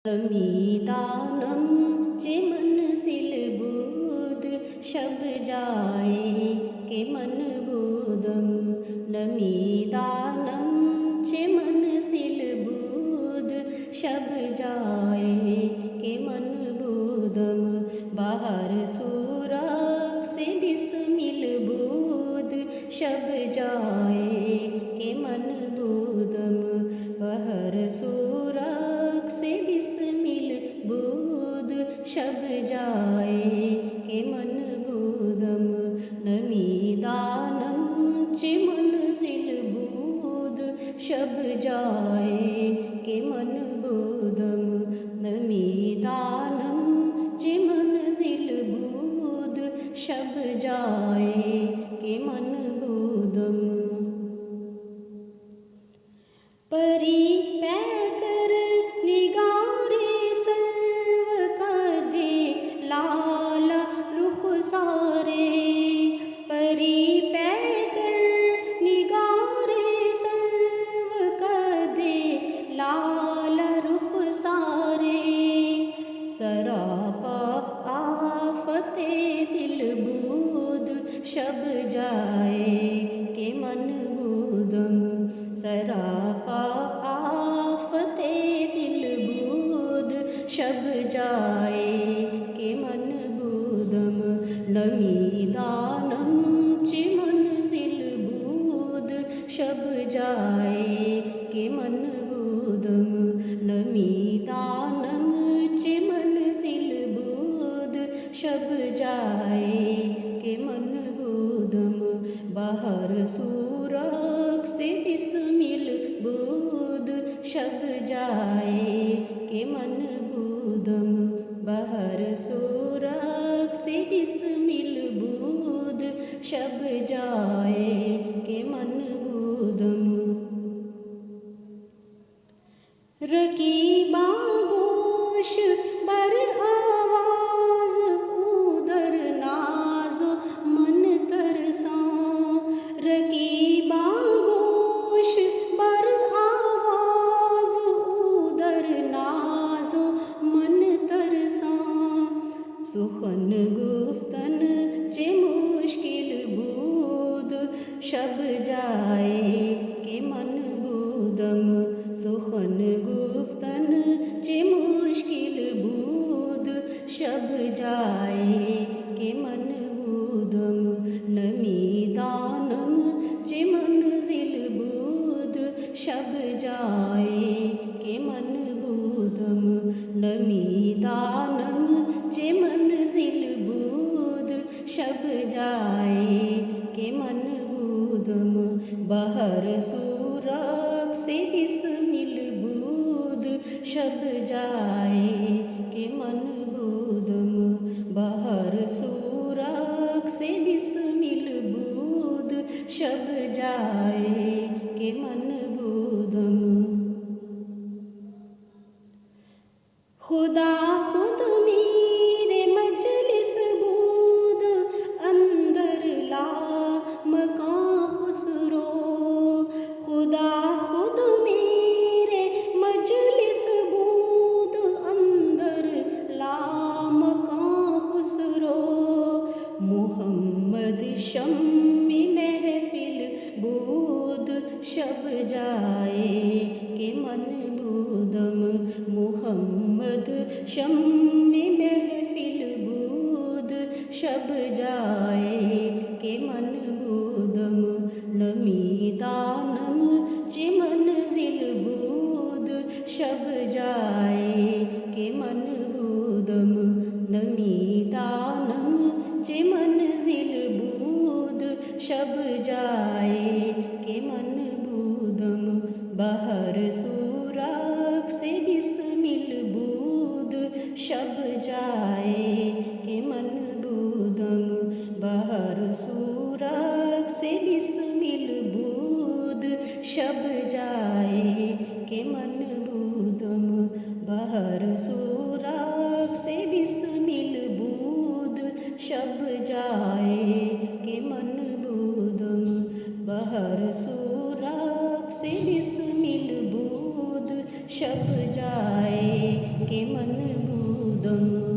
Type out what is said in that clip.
मीदानम जे मन सिल बुध शब जाए के मन बुदम नमीदानम जे मन सिल बुध शब जाए के मन बुदम बाहर सूरक से बिस्मिल बुध शब जाए के मन बुदम बाहर सूरक से बुध शब जाए के मन बुदम नमीदानम चे मंजिल बुध शब जाए के मन बुदम नमीदानम चे मंजिल बुध शब जाए के मन बुदम परी पैकर निगारे लाल रुख सारे परी पैकर निगारे सर्व कदे लाल रुख सारे सरापा आफते दिल बुध शब जाए के मन बुदम सरापा आफते दिल बुध शब जाए के मन बुदम नमीदानम चे मंजिल बुध शब जाए के मन बुदम नमीदानम चे मंजिल बुध शब जाए के मन बुदम बाहर सूरक से बिस्मिल बुध शब जाए के मन बुदम बाहर सूरक से बिस्मिल बुध शब जाए के मन बुदम रकीबा गोश बर आवाज उदर नाज मन तरसा रकीबा गोश बर आवाज उदर नाज मन तरसा सुखन गुफ्तन चे मुश्किल बुध शब जाए के मन बुदम सुखन गुफ्तन चे मुश्किल बुध शब जाए के मन बुदम नमीदानम चे मंजिल बुध शब जाए के मन बुदम नमीदानम चे मंजिल बुध शब जाए के मन बुदम बाहर सूरक से बिस्मिल बुध शब जाए के मन बुदम बाहर सूरक से बिस्मिल बुध शब जाए के मन बुदम खुदा खुद मेरे मजलिस बुध अंदर ला मकां खुसरो खुदा खुद मेरे मजलिस बुध अंदर ला मकां खुसरो मुहम्मद शम्मी महफिल बुध शब जाए के मन बुदम मुहम्मद शम्मी महफिल बुध शब जाए के मन बुदम नमीदानम चे मंजिल बुध शब जाए के मन बुदम नमीदानम चे मंजिल बुध शब जाए के मन बुदम बाहर सूरक से बिस्मिल बुध शब जाए के मन बुदम बाहर सूरक से बिस्मिल बुध शब जाए के मन बुदम बाहर सूरक से बिस्मिल बुध शब जाए के मन बुदम बाहर सूरक से बिस्मिल बुध शब जाए कि बूदम